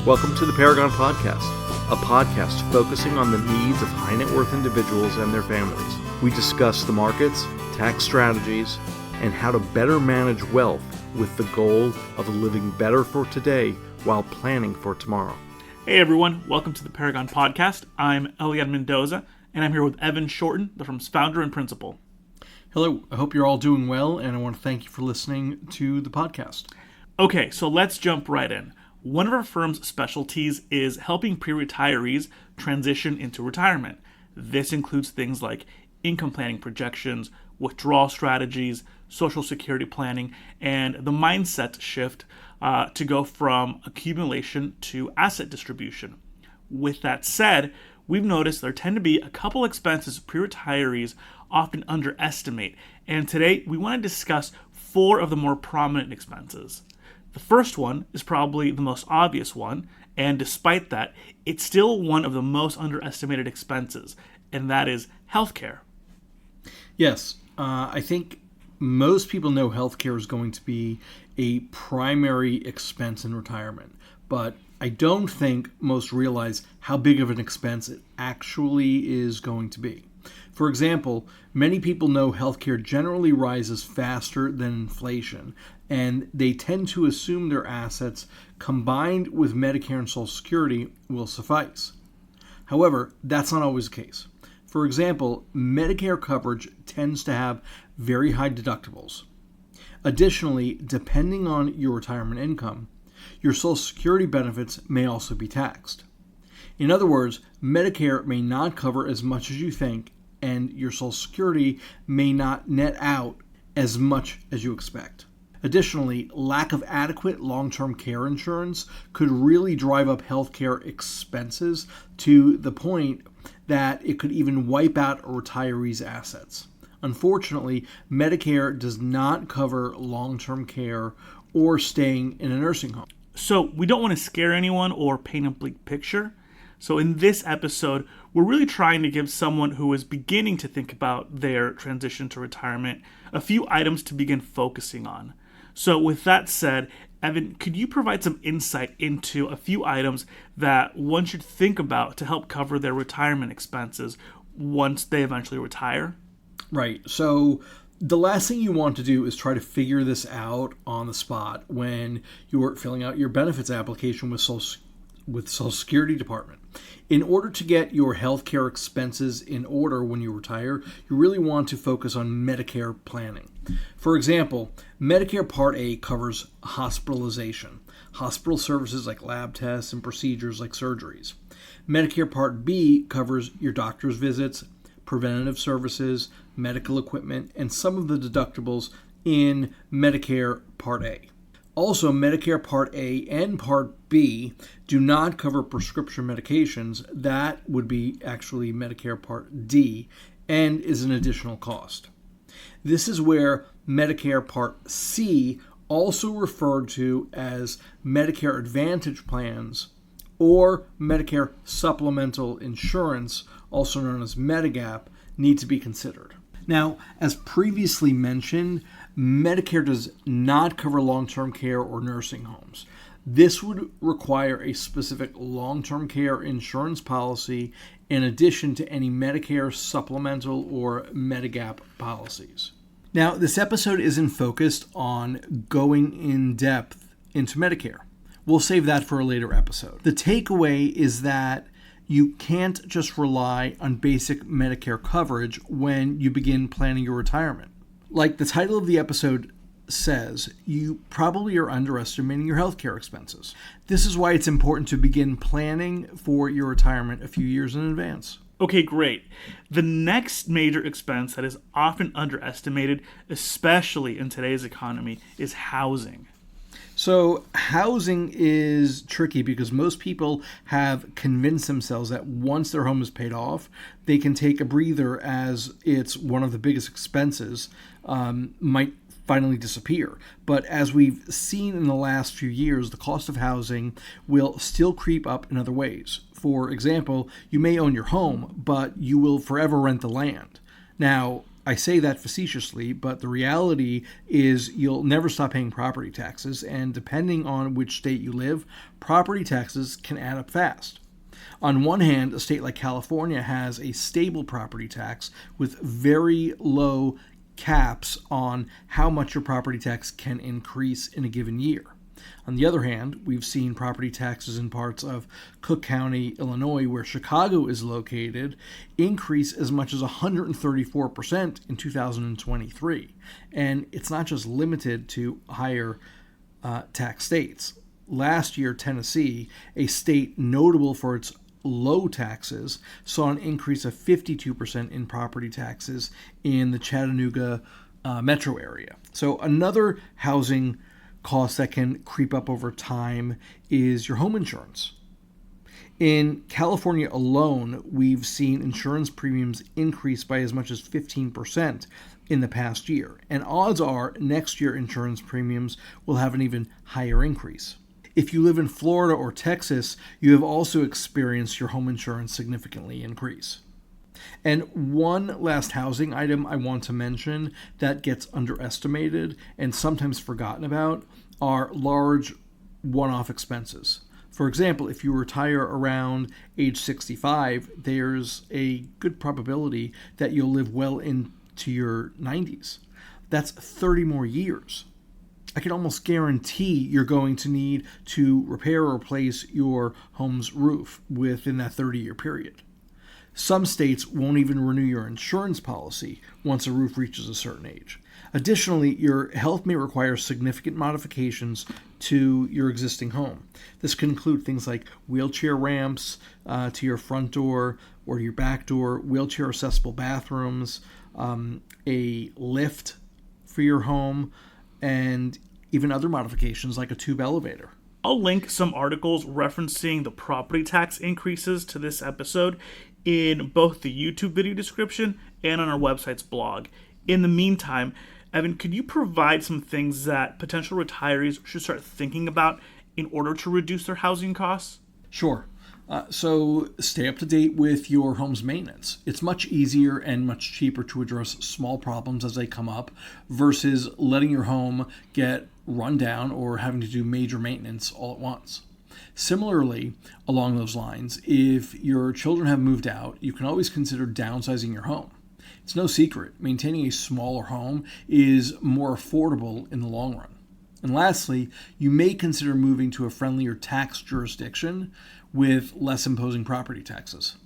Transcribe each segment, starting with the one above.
Welcome to the Paragon Podcast, a podcast focusing on the needs of high net worth individuals and their families. We discuss the markets, tax strategies, and how to better manage wealth with the goal of living better for today while planning for tomorrow. Hey everyone, welcome to the Paragon Podcast. I'm Eliad Mendoza, and I'm here with Evan Shorten, the firm's founder and principal. Hello, I hope you're all doing well, and I want to thank you for listening to the podcast. Okay, so let's jump right in. One of our firm's specialties is helping pre-retirees transition into retirement. This includes things like income planning projections, withdrawal strategies, social security planning, and the mindset shift to go from accumulation to asset distribution. With that said, we've noticed there tend to be a couple expenses pre-retirees often underestimate, and today we want to discuss 4 of the more prominent expenses. The first one is probably the most obvious one, and despite that, it's still one of the most underestimated expenses, and that is healthcare. Yes, I think most people know healthcare is going to be a primary expense in retirement, but I don't think most realize how big of an expense it actually is going to be. For example, many people know healthcare generally rises faster than inflation, and they tend to assume their assets combined with Medicare and Social Security will suffice. However, that's not always the case. For example, Medicare coverage tends to have very high deductibles. Additionally, depending on your retirement income, your Social Security benefits may also be taxed. In other words, Medicare may not cover as much as you think, and your Social Security may not net out as much as you expect. Additionally, lack of adequate long-term care insurance could really drive up healthcare expenses to the point that it could even wipe out a retiree's assets. Unfortunately, Medicare does not cover long-term care or staying in a nursing home. So we don't want to scare anyone or paint a bleak picture. So in this episode, we're really trying to give someone who is beginning to think about their transition to retirement a few items to begin focusing on. So with that said, Evan, could you provide some insight into a few items that one should think about to help cover their retirement expenses once they eventually retire? Right. So the last thing you want to do is try to figure this out on the spot when you're filling out your benefits application with Social Security Department. In order to get your healthcare expenses in order when you retire, you really want to focus on Medicare planning. For example, Medicare Part A covers hospitalization, hospital services like lab tests and procedures like surgeries. Medicare Part B covers your doctor's visits, preventative services, medical equipment, and some of the deductibles in Medicare Part A. Also, Medicare Part A and Part B do not cover prescription medications. That would be actually Medicare Part D and is an additional cost. This is where Medicare Part C, also referred to as Medicare Advantage plans or Medicare Supplemental Insurance, also known as Medigap, need to be considered. Now, as previously mentioned, Medicare does not cover long-term care or nursing homes. This would require a specific long-term care insurance policy in addition to any Medicare supplemental or Medigap policies. Now, this episode isn't focused on going in depth into Medicare. We'll save that for a later episode. The takeaway is that you can't just rely on basic Medicare coverage when you begin planning your retirement. Like the title of the episode says, you probably are underestimating your healthcare expenses. This is why it's important to begin planning for your retirement a few years in advance. Okay, great. The next major expense that is often underestimated, especially in today's economy, is housing. So housing is tricky because most people have convinced themselves that once their home is paid off, they can take a breather as it's one of the biggest expenses, might finally disappear. But as we've seen in the last few years, the cost of housing will still creep up in other ways. For example, you may own your home, but you will forever rent the land. Now, I say that facetiously, but the reality is you'll never stop paying property taxes, and depending on which state you live, property taxes can add up fast. On one hand, a state like California has a stable property tax with very low caps on how much your property tax can increase in a given year. On the other hand, we've seen property taxes in parts of Cook County, Illinois, where Chicago is located, increase as much as 134% in 2023. And it's not just limited to higher tax states. Last year, Tennessee, a state notable for its low taxes, saw an increase of 52% in property taxes in the Chattanooga metro area. So another housing cost that can creep up over time is your home insurance. In California alone, we've seen insurance premiums increase by as much as 15% in the past year, and odds are next year insurance premiums will have an even higher increase. If you live in Florida or Texas, you have also experienced your home insurance significantly increase. And one last housing item I want to mention that gets underestimated and sometimes forgotten about are large one-off expenses. For example, if you retire around age 65, there's a good probability that you'll live well into your 90s. That's 30 more years. I can almost guarantee you're going to need to repair or replace your home's roof within that 30-year period. Some states won't even renew your insurance policy once a roof reaches a certain age. Additionally, your health may require significant modifications to your existing home. This can include things like wheelchair ramps to your front door or your back door, wheelchair accessible bathrooms, a lift for your home, and even other modifications like a tube elevator. I'll link some articles referencing the property tax increases to this episode in both the YouTube video description and on our website's blog. In the meantime, Evan, could you provide some things that potential retirees should start thinking about in order to reduce their housing costs? Sure. So stay up to date with your home's maintenance. It's much easier and much cheaper to address small problems as they come up versus letting your home get run down or having to do major maintenance all at once. Similarly, along those lines, if your children have moved out, you can always consider downsizing your home. It's no secret, maintaining a smaller home is more affordable in the long run. And lastly, you may consider moving to a friendlier tax jurisdiction with less imposing property taxes.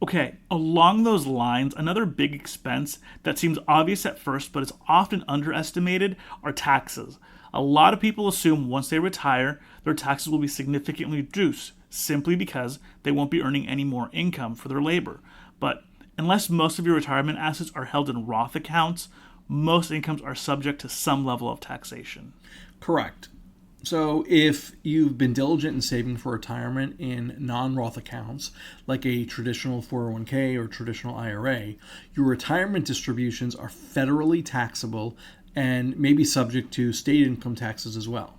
Okay, along those lines, another big expense that seems obvious at first but is often underestimated are taxes. A lot of people assume once they retire, their taxes will be significantly reduced simply because they won't be earning any more income for their labor. But unless most of your retirement assets are held in Roth accounts, most incomes are subject to some level of taxation. Correct. So if you've been diligent in saving for retirement in non-Roth accounts, like a traditional 401k or traditional IRA, your retirement distributions are federally taxable and may be subject to state income taxes as well.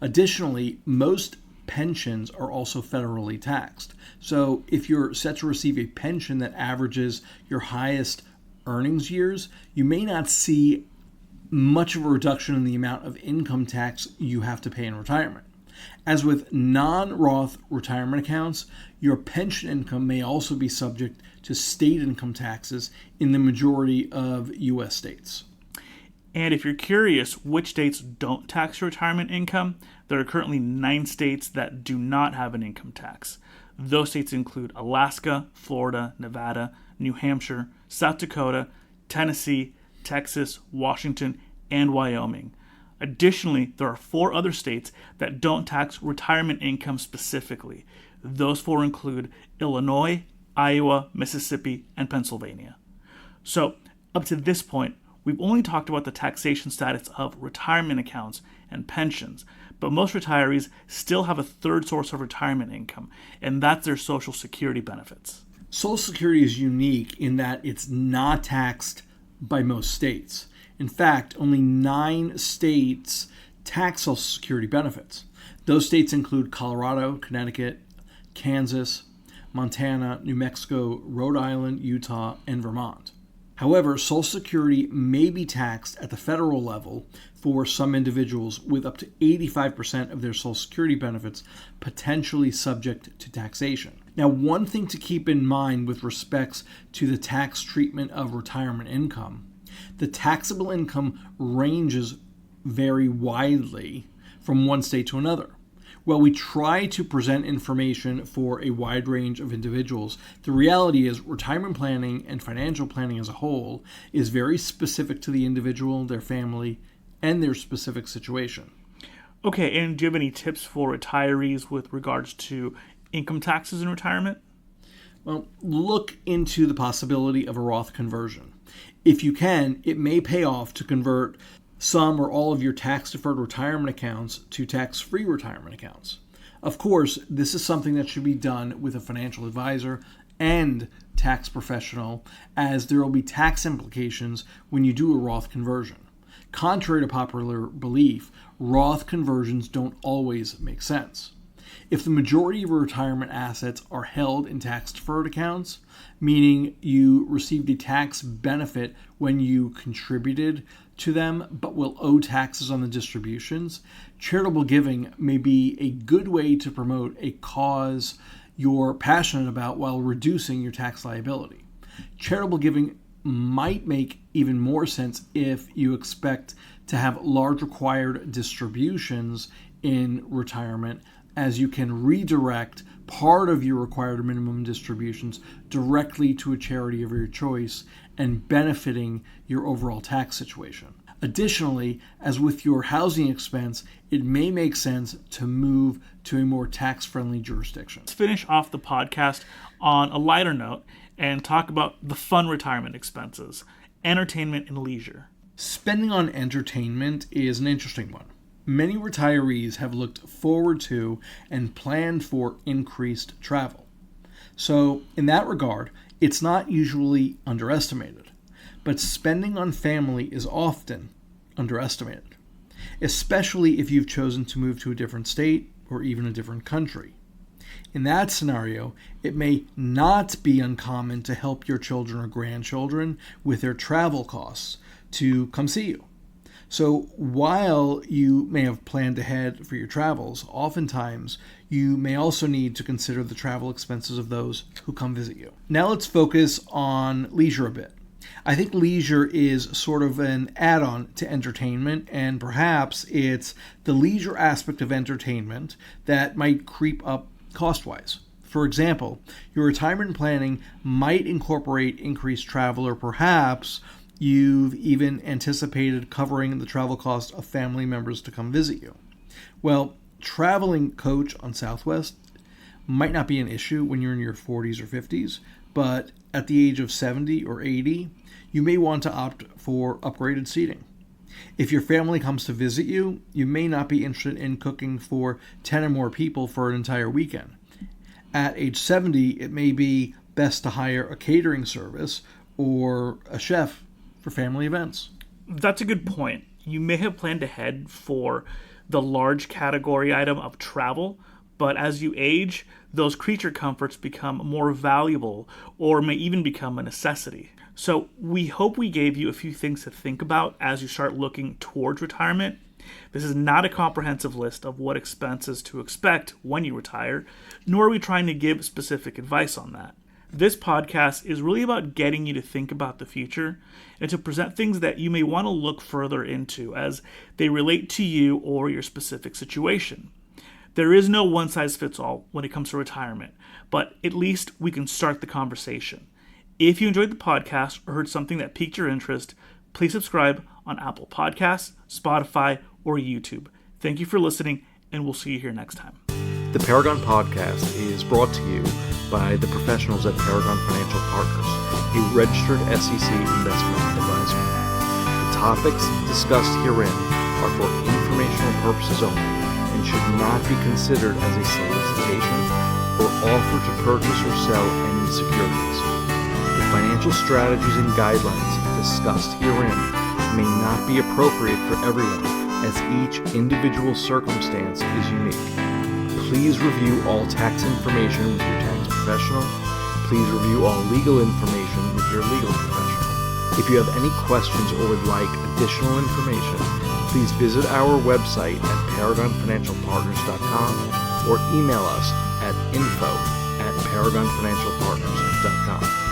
Additionally, most pensions are also federally taxed. So if you're set to receive a pension that averages your highest earnings years, you may not see much of a reduction in the amount of income tax you have to pay in retirement. As with non-Roth retirement accounts, your pension income may also be subject to state income taxes in the majority of U.S. states. And if you're curious which states don't tax your retirement income, there are currently 9 states that do not have an income tax. Those states include Alaska, Florida, Nevada, New Hampshire, South Dakota, Tennessee, Texas, Washington, and Wyoming. Additionally, there are 4 other states that don't tax retirement income specifically. Those 4 include Illinois, Iowa, Mississippi, and Pennsylvania. So, up to this point, we've only talked about the taxation status of retirement accounts and pensions, but most retirees still have a third source of retirement income, and that's their Social Security benefits. Social Security is unique in that it's not taxed by most states. In fact, only 9 states tax Social Security benefits. Those states include Colorado, Connecticut, Kansas, Montana, New Mexico, Rhode Island, Utah, and Vermont. However, Social Security may be taxed at the federal level for some individuals, with up to 85% of their Social Security benefits potentially subject to taxation. Now, one thing to keep in mind with respects to the tax treatment of retirement income, the taxable income ranges vary widely from one state to another. While we try to present information for a wide range of individuals, the reality is retirement planning and financial planning as a whole is very specific to the individual, their family, and their specific situation. Okay, and do you have any tips for retirees with regards to income taxes in retirement? Well, look into the possibility of a Roth conversion. If you can, it may pay off to convert some or all of your tax-deferred retirement accounts to tax-free retirement accounts. Of course, this is something that should be done with a financial advisor and tax professional, as there will be tax implications when you do a Roth conversion. Contrary to popular belief, Roth conversions don't always make sense. If the majority of your retirement assets are held in tax-deferred accounts, meaning you received a tax benefit when you contributed to them but will owe taxes on the distributions, charitable giving may be a good way to promote a cause you're passionate about while reducing your tax liability. Charitable giving might make even more sense if you expect to have large required distributions in retirement, as you can redirect part of your required minimum distributions directly to a charity of your choice and benefiting your overall tax situation. Additionally, as with your housing expense, it may make sense to move to a more tax-friendly jurisdiction. Let's finish off the podcast on a lighter note and talk about the fun retirement expenses, entertainment and leisure. Spending on entertainment is an interesting one. Many retirees have looked forward to and planned for increased travel. So, in that regard, it's not usually underestimated, but spending on family is often underestimated, especially if you've chosen to move to a different state or even a different country. In that scenario, it may not be uncommon to help your children or grandchildren with their travel costs to come see you. So while you may have planned ahead for your travels, oftentimes you may also need to consider the travel expenses of those who come visit you. Now let's focus on leisure a bit. I think leisure is sort of an add-on to entertainment, and perhaps it's the leisure aspect of entertainment that might creep up cost-wise. For example, your retirement planning might incorporate increased travel, or perhaps you've even anticipated covering the travel cost of family members to come visit you. Well, traveling coach on Southwest might not be an issue when you're in your 40s or 50s, but at the age of 70 or 80, you may want to opt for upgraded seating. If your family comes to visit you, you may not be interested in cooking for 10 or more people for an entire weekend. At age 70, it may be best to hire a catering service or a chef for family events. That's a good point. You may have planned ahead for the large category item of travel, but as you age, those creature comforts become more valuable or may even become a necessity. So we hope we gave you a few things to think about as you start looking towards retirement. This is not a comprehensive list of what expenses to expect when you retire, nor are we trying to give specific advice on that. This podcast is really about getting you to think about the future and to present things that you may want to look further into as they relate to you or your specific situation. There is no one-size-fits-all when it comes to retirement, but at least we can start the conversation. If you enjoyed the podcast or heard something that piqued your interest, please subscribe on Apple Podcasts, Spotify, or YouTube. Thank you for listening, and we'll see you here next time. The Paragon Podcast is brought to you by the professionals at Paragon Financial Partners, a registered SEC investment advisor. The topics discussed herein are for informational purposes only and should not be considered as a solicitation or offer to purchase or sell any securities. The financial strategies and guidelines discussed herein may not be appropriate for everyone, as each individual circumstance is unique. Please review all tax information with your tax professional. Please review all legal information with your legal professional. If you have any questions or would like additional information, please visit our website at paragonfinancialpartners.com or email us at info@paragonfinancialpartners.com.